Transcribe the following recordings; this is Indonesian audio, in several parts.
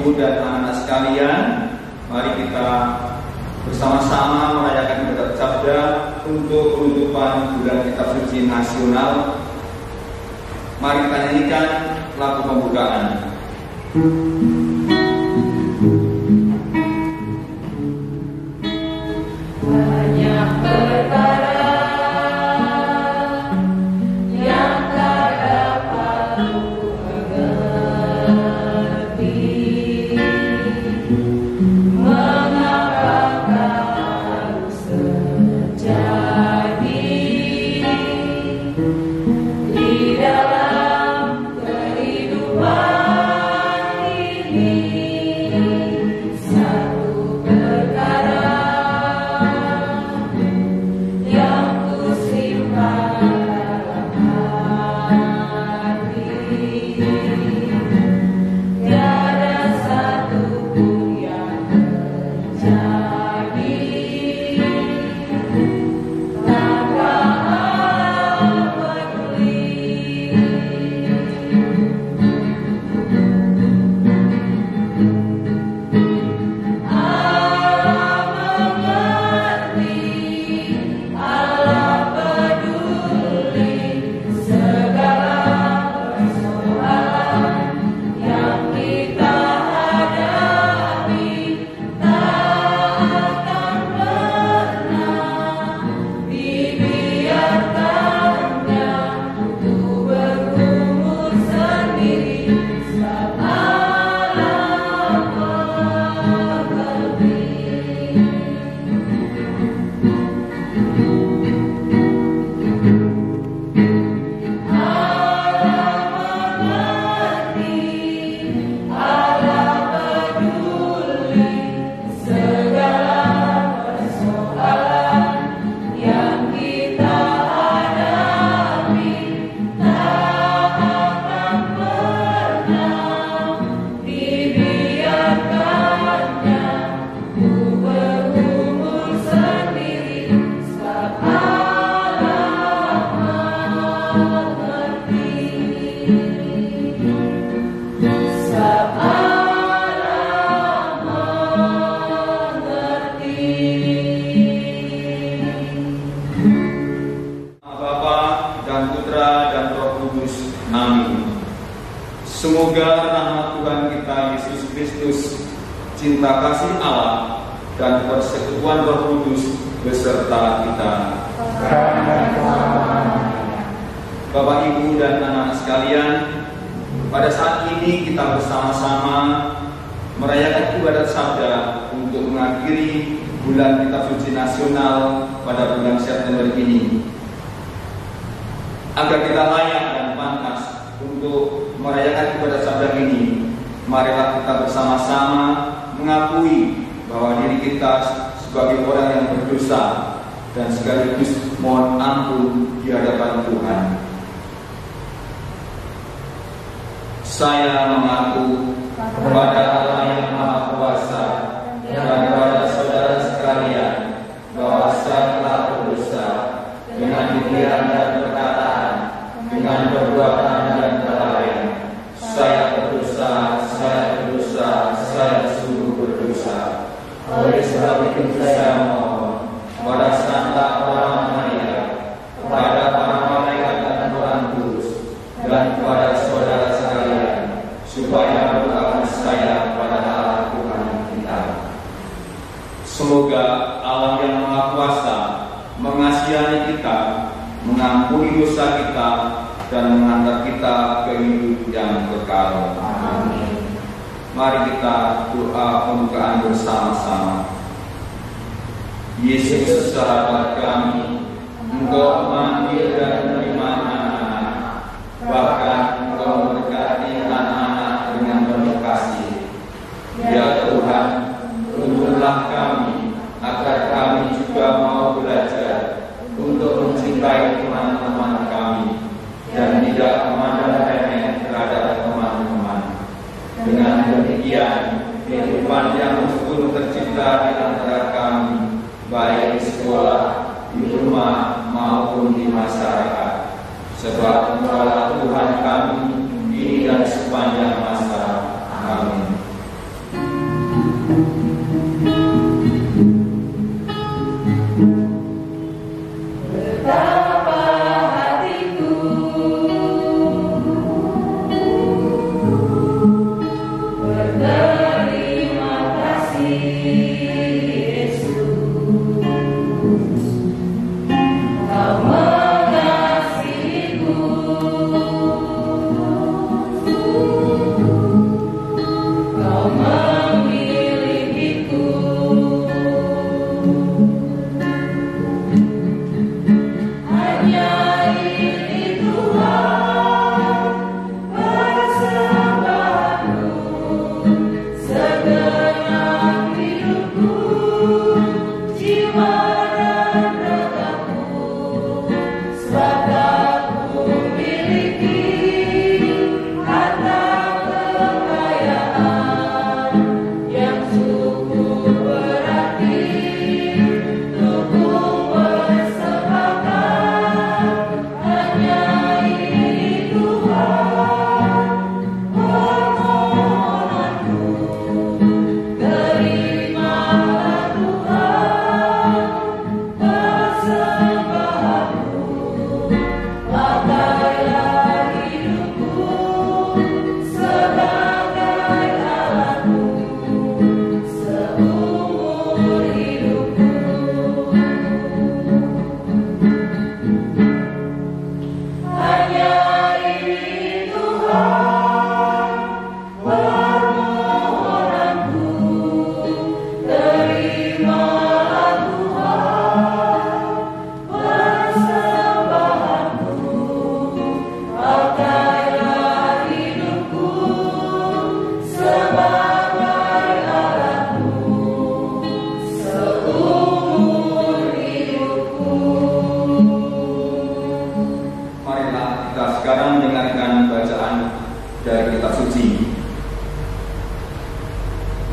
Ibu dan anak-anak sekalian, mari kita bersama-sama merayakan ibadat sabda untuk penutupan bulan Kitab Suci Nasional. Mari kita nyanyikan lagu pembukaan. Banyak perkara Semoga rahmat Tuhan kita Yesus Kristus, cinta kasih Allah, dan persekutuan Roh Kudus beserta kita. Bapak, Ibu, dan anak-anak sekalian, pada saat ini kita bersama-sama merayakan ibadat sabda untuk mengakhiri bulan Kitab Suci Nasional pada bulan September ini. Agar kita layak dan pantas untuk merayakan ibadat sabda ini, marilah kita bersama-sama mengakui bahwa diri kita sebagai orang yang berdosa dan sekaligus mohon ampun di hadapan Tuhan. Saya mengaku kepada Allah yang Maha Kuasa dan kepada saudara sekalian bahwa saya telah berdosa dengan pikiran dan perkataan, dengan perbuatan dan kelalaian. Saya berdosa, saya sungguh berdosa. Oleh sebab itu saya mohon kepada Santa Maria, kepada para malaikat dan Tuhan Kudus, dan kepada saudara sekalian, supaya berdoakan saya pada Allah Tuhan kita. Semoga Allah yang Maha Kuasa mengasihani kita, mengampuni dosa kita, dan mengantar kita ke hidup yang kekal. Amin. Mari kita doa pembukaan bersama-sama. Yesus, sahabat kami, Engkau memanggil dan menerima anak-anak, bahkan Engkau memberkati anak-anak dengan penuh kasih. Ya Tuhan, tuntunlah kami agar kami juga mau belajar untuk mencintai teman-teman kami dan tidak memandang remeh terhadap teman-teman. Dengan demikian, kehidupan yang sungguh tercipta di antara kami, baik di sekolah, di rumah, maupun di masyarakat. Sebab Engkaulah Tuhan kami, kini dan sepanjang masa. Amin.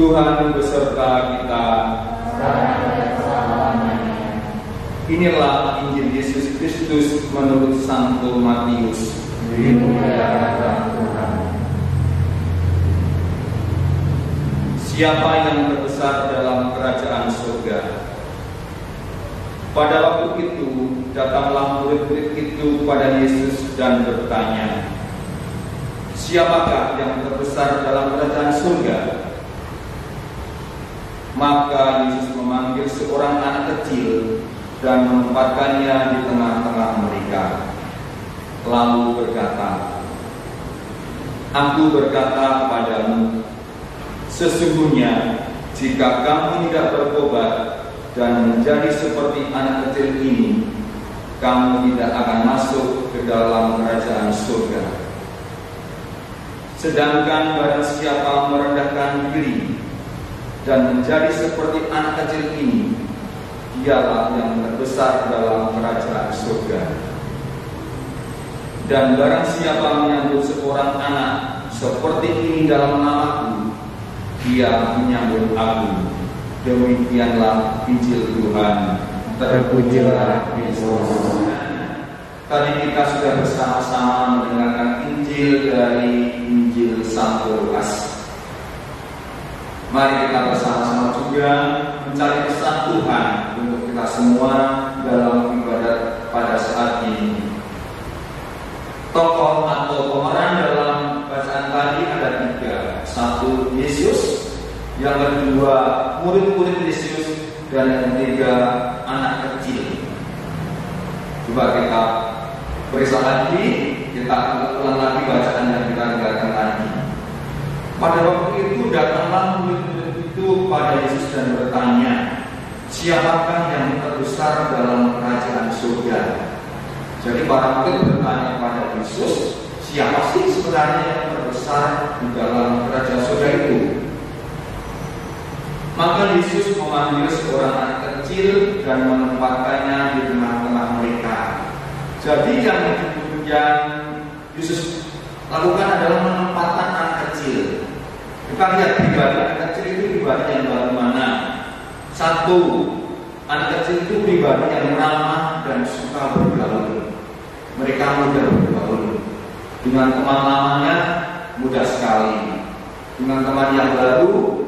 Tuhan beserta kita. Inilah Injil Yesus Kristus menurut Santo Matius. Siapa yang terbesar dalam kerajaan surga? Pada waktu itu datanglah murid-murid itu pada Yesus dan bertanya, siapakah yang terbesar dalam kerajaan surga? Maka Yesus memanggil seorang anak kecil dan menempatkannya di tengah-tengah mereka, lalu berkata, Aku berkata kepadamu, sesungguhnya jika kamu tidak bertobat dan menjadi seperti anak kecil ini, kamu tidak akan masuk ke dalam kerajaan surga. Sedangkan barang siapa merendahkan diri dan menjadi seperti anak kecil ini, dialah yang terbesar dalam kerajaan surga. Dan barang siapa menyambut seorang anak seperti ini dalam namaku, dia menyambut aku. Demikianlah Injil Tuhan. Terpujilah Kristus. Tadi kita sudah bersama-sama mendengarkan Injil dari Injil Santo Lukas. Mari kita bersama-sama juga mencari pesan Tuhan untuk kita semua dalam ibadat pada saat ini. Tokoh atau pemeran dalam bacaan tadi ada 3. Satu, Yesus. Yang kedua, murid-murid Yesus. Dan yang ketiga, anak kecil. Coba kita periksa lagi, kita ulang lagi bacaan yang kita dengarkan tadi. Pada waktu itu datanglah murid-murid itu pada Yesus dan bertanya, siapakah yang terbesar dalam kerajaan surga? Jadi para murid bertanya pada Yesus, siapa sih sebenarnya yang terbesar di dalam kerajaan surga itu? Maka Yesus memanggil seorang anak kecil dan menempatkannya di tengah-tengah mereka. Jadi yang Yesus lakukan adalah menempatkan anak kecil. Kita lihat pribadi anak kecil itu pribadi yang bagaimana. Satu, anak kecil itu pribadi yang ramah dan suka bergaul. Mereka mudah bergaul. Dengan teman lamanya mudah sekali. Dengan teman yang baru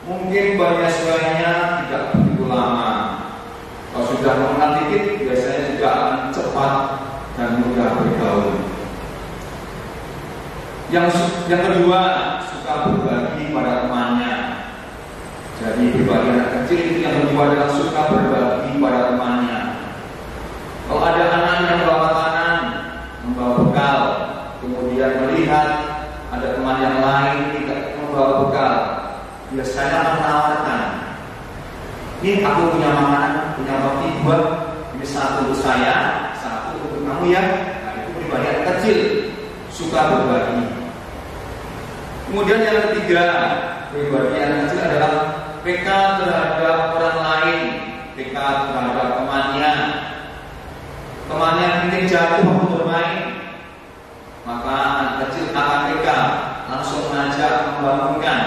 mungkin bahasa-bahasanya tidak begitu lama. Kalau sudah mengenal dikit, biasanya juga akan cepat dan mudah bergaul. Yang kedua, suka berbagi pada temannya. Jadi berbagi anak kecil itu yang kedua adalah suka berbagi pada temannya. Kalau ada anak yang membawa makanan, membawa bekal, kemudian melihat ada teman yang lain tidak membawa bekal, biasanya akan menawarkan, ini aku punya makanan, punya roti buat, ini satu untuk saya, satu untuk kamu ya. Nah, itu pribadi anak kecil, suka berbagi. Kemudian yang ketiga, pribadi anak kecil adalah peka terhadap orang lain, peka terhadap temannya. Temannya mungkin jatuh waktu bermain, maka anak kecil akan peka, langsung mengajak, membangunkan.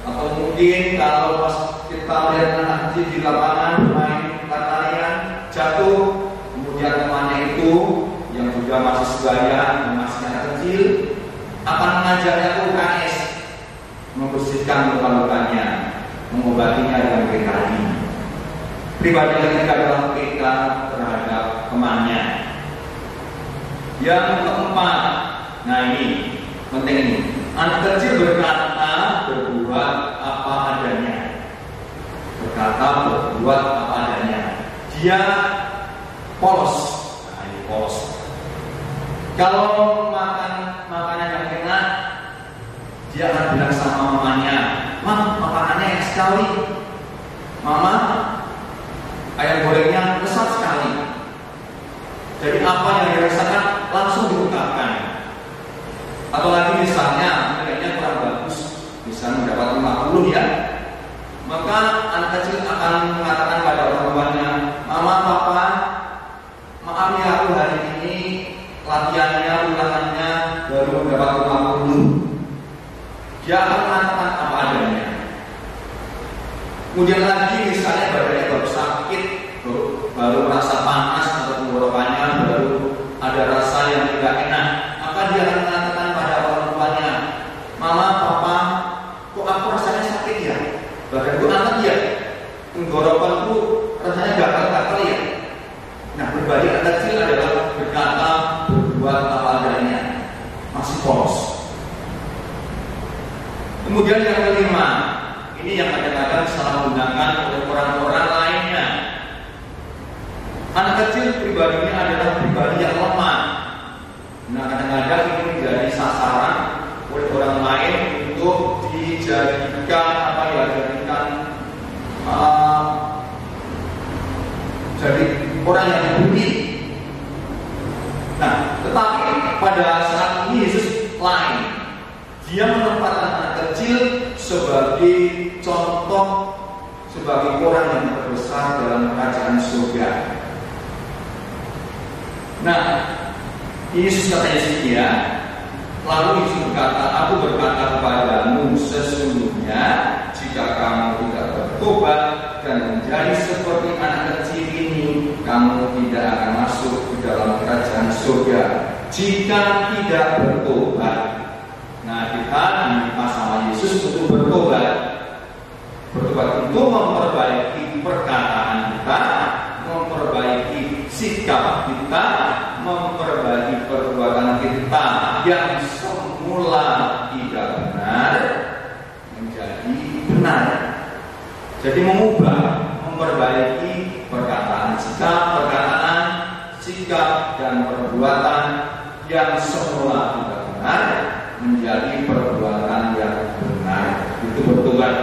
Atau mungkin kalau pas kita melihat anak kecil di lapangan bermain lari-larian, jatuh, kemudian temannya itu yang juga masih sebaya, masih anak kecil, akan mengajaknya ke UKS, membersihkan luka-lukanya, mengobatinya dengan PKI. Pribadi yang ketiga adalah PK terhadap temannya. Yang keempat, nah ini penting ini, anak kecil berkata, berbuat apa adanya. Berkata, berbuat apa adanya. Dia polos. Nah, ini polos. Kalau makan makanan yang enak, dia akan bilang sama mamanya, "Mam, makanannya enak sekali. Mama, ayam gorengnya lezat sekali." Jadi apa yang dirasakan langsung diungkapkan. Atau lagi misalnya nilainya kurang bagus, bisa mendapat 50 ya, maka anak kecil akan mengatakan pada orang tuanya, "Mama, Papa, maaf ya aku hari ini latihannya, ulangannya baru mendapat 50. Dia akan mengatakan apa adanya. Kemudian lagi misalnya badannya baru sakit, baru merasa panas atau tenggorokannya baru ada rasa yang tidak enak, maka dia akan mengatakan pada orang tuanya, "Mama, Papa, kok aku rasanya sakit ya? Badanku anget ya? Tenggorokanku rasanya gatal-gatal ya?" Nah, berbagi anak kecil adalah berkata, berbuat apa adanya, masih polos. Kemudian yang kelima, ini yang kadang-kadang salah gunakan oleh orang-orang lainnya. Anak kecil pribadinya adalah pribadi yang lemah. Nah, kadang-kadang ini menjadi sasaran oleh orang lain untuk dijadikan jadi orang yang dibully. Nah, tetapi pada saat ini Yesus lain. Dia menempatkan anak kecil sebagai contoh, sebagai orang yang terbesar dalam kerajaan surga. Nah, Yesus kata Yesaia, lalu Yesus berkata, "Aku berkata kepadamu, sesungguhnya jika kamu tidak bertobat dan menjadi seperti anak kecil ini, kamu tidak akan masuk ke dalam kerajaan surga." Jika tidak bertobat. Nah, kita diminta sama Yesus untuk bertobat. Bertobat itu memperbaiki perkataan kita, memperbaiki sikap kita, memperbaiki perbuatan kita yang semula tidak benar menjadi benar. Jadi mengubah, memperbaiki perkataan, sikap dan perbuatan yang semula tidak benar menjadi perbuatan yang benar. Itu bertobat.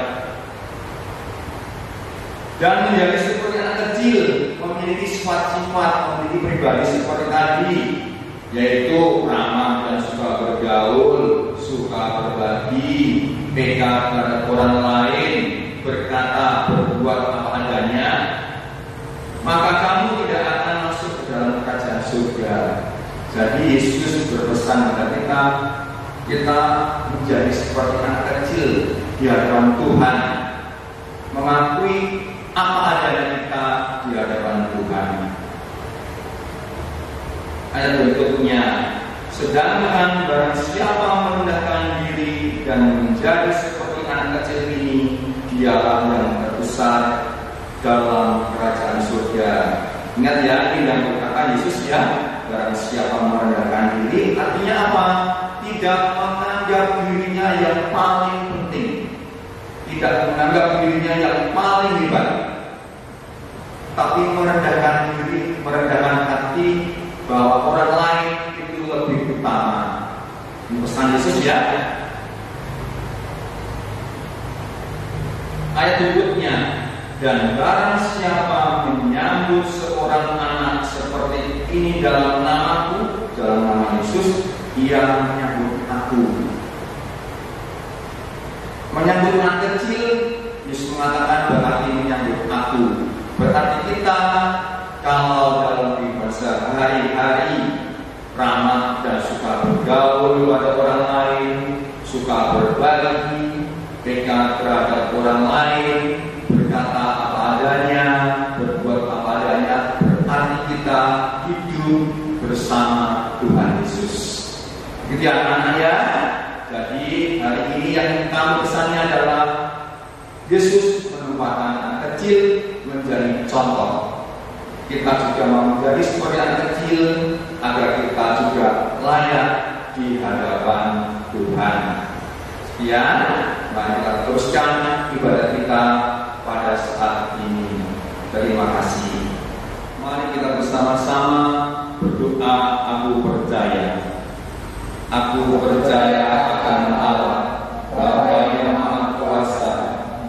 Dan menjadi seperti anak kecil, memiliki sifat-sifat, memiliki pribadi seperti tadi, yaitu ramah dan suka bergaul, suka berbagi, peka terhadap orang lain, berkata, berbuat apa adanya, maka kamu tidak akan masuk ke dalam kerajaan surga. Jadi Yesus berpesan kepada kita menjadi seperti anak kecil di hadapan Tuhan, mengakui apa adanya kita di hadapan Tuhan. Ayat berikutnya, sedangkan barang siapa merendahkan diri dan menjadi seperti anak kecil ini, dialah yang terbesar dalam kerajaan surga. Ingat ya, ini yang berkata Yesus ya, barang siapa merendahkan diri, artinya apa? Tidak menganggap dirinya yang paling penting, tidak menganggap dirinya yang paling hebat, tapi merendahkan diri, merendahkan hati bahwa orang lain itu lebih utama. Ini pesan Yesus ya. Ayat berikutnya, dan barang siapa menyambut seorang anak seperti ini dalam namaku, dalam nama Yesus, ia menyambut aku. Menyambut anak kecil, Yesus mengatakan berarti menyambut aku. Berarti kita kalau dalam bahasa hari-hari ramah dan suka bergaul pada orang lain, suka berbagi, dekat terhadap orang lain, berkata apa adanya, berbuat apa adanya, berarti kita hidup bersama Tuhan Yesus. Gitu ya anak-anak ya. Jadi hari ini yang kami pesannya adalah Yesus merupakan anak kecil menjadi contoh. Kita juga mau menjadi seperti anak kecil agar kita juga layak di hadapan Tuhan. Sekian, mari kita teruskan ibadat kita pada saat ini. Terima kasih. Mari kita bersama-sama berdoa. Aku percaya. Aku percaya akan Allah, Bapa yang Maha Kuasa,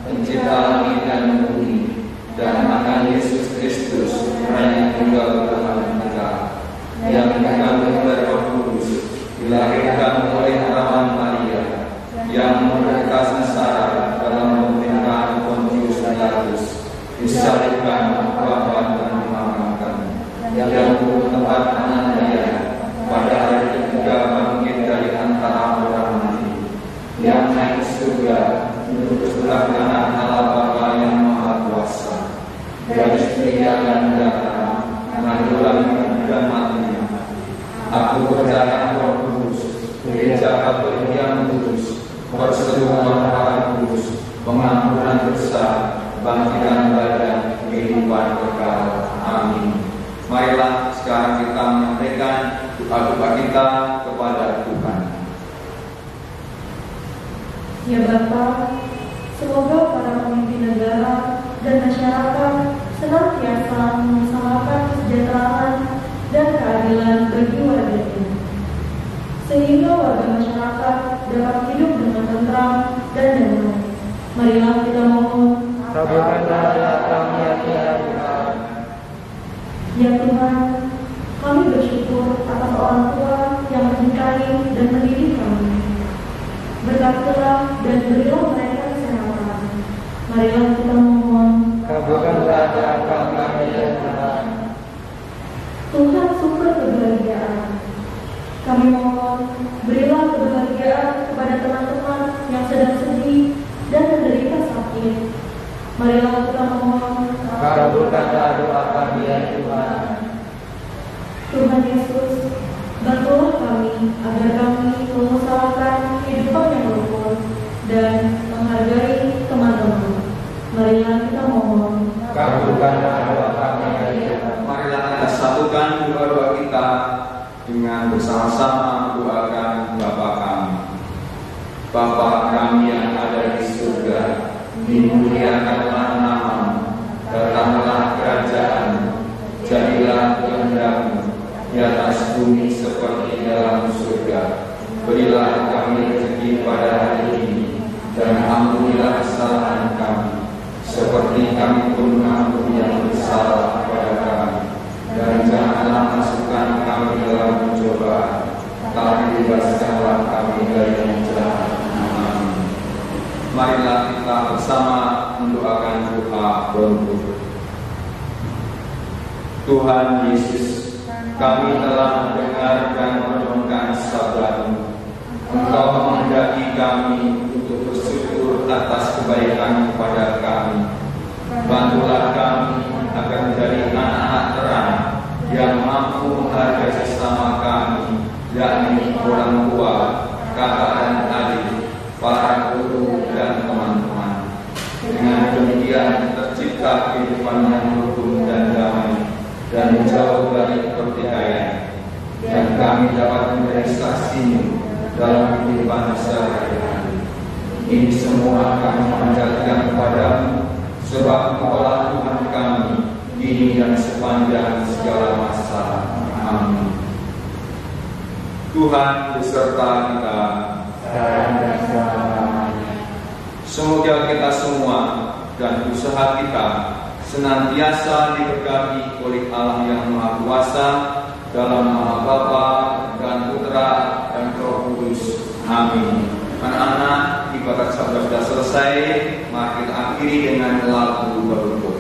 Pencipta langit dan bumi, dan akan Yesus Kristus, Yang tunggal Tuhan kita, yang dikandung dari Roh Kudus, dilahirkan oleh perawan Maria, yang menderita sengsara dalam pemerintahan Pontius Pilatus, disalibkan, wafat dan dimakamkan, yang turun tempat kanan Dia, pada hari ketiga bangkit dari antara orang mati, yang naik ke surga, duduk sebelah kanan Allah Bapa yang Maha Kuasa. Dari istri akan datang, menanggulangi dan matinya. Aku percaya Roh Kudus, Gereja Katolik yang kudus, persekutuan para kudus, pengampunan dosa, bangkitan badan, kehidupan kekal. Amin. Marilah sekarang kita menyampaikan doa-doa kita kepada Tuhan. Ya Bapa, semoga para pemimpin negara dan masyarakat senantiasa mengusahakan kesejahteraan dan keadilan bagi warganya, sehingga warga masyarakat dapat hidup dengan tentram dan damai. Marilah kita mohon. Kabulkanlah doa kami ya Tuhan. Ya Tuhan, kami bersyukur atas orang tua yang mencintai dan mendidik kami. Berkatilah dan berilah mereka kesehatan. Marilah kita mohon. Kabulkanlah doa kami ya Tuhan. Tuhan sumber kebahagiaan. Kami mohon, berilah kebahagiaan kepada teman-teman yang sedang sedih dan menderita sakit. Marilah kita mohon. Kabulkanlah doa kami ya Tuhan. Tuhan Yesus, bantulah kami agar kami mengusahakan kehidupan yang rukun dan menghargai teman-teman. Marilah kita mohon. Kabulkanlah doa kami ya Tuhan. Marilah kita satukan doa-doa kita dengan bersama-sama mendoakan Bapa kami. Bapa kami yang ada di surga, dimuliakanlah namamu, datanglah kerajaan-Mu, jadilah kehendak-Mu di atas bumi seperti dalam surga. Berilah kami rezeki pada hari ini, dan ampunilah kesalahan kami, seperti kami pun mengampuni yang bersalah kepada kami. Dan janganlah masukkan kami dalam pencobaan, tapi bebaskanlah kami dari yang jahat. Amin. Marilah kita bersama mendoakan doa beruntung. Tuhan Yesus, kami telah mendengar dan merenungkan sabda-Mu. Engkau menghendaki kami untuk bersyukur atas kebaikan kepada kami. Bantulah kami agar menjadi anak-anak terang yang mampu menghargai sesama kami, yakni orang tua, kakak dan adik, para guru dan teman-teman. Dengan kehidupan yang rukun dan damai dan jauh dari pertikaian, dan kami dapat memberi saksi-Mu dalam kehidupan sehari-hari. Ini semua kami panjatkan kepadamu, sebab Engkaulah Tuhan kami, kini dan sepanjang segala masa. Amin. Tuhan beserta kita. Semoga kita semua dan usaha kita senantiasa diberkati oleh Allah yang Maha Kuasa, dalam nama Bapa dan Putra dan Roh Kudus. Amin. Anak-anak, ibadat sabda sudah selesai. Mari kita akhiri dengan lagu berikut.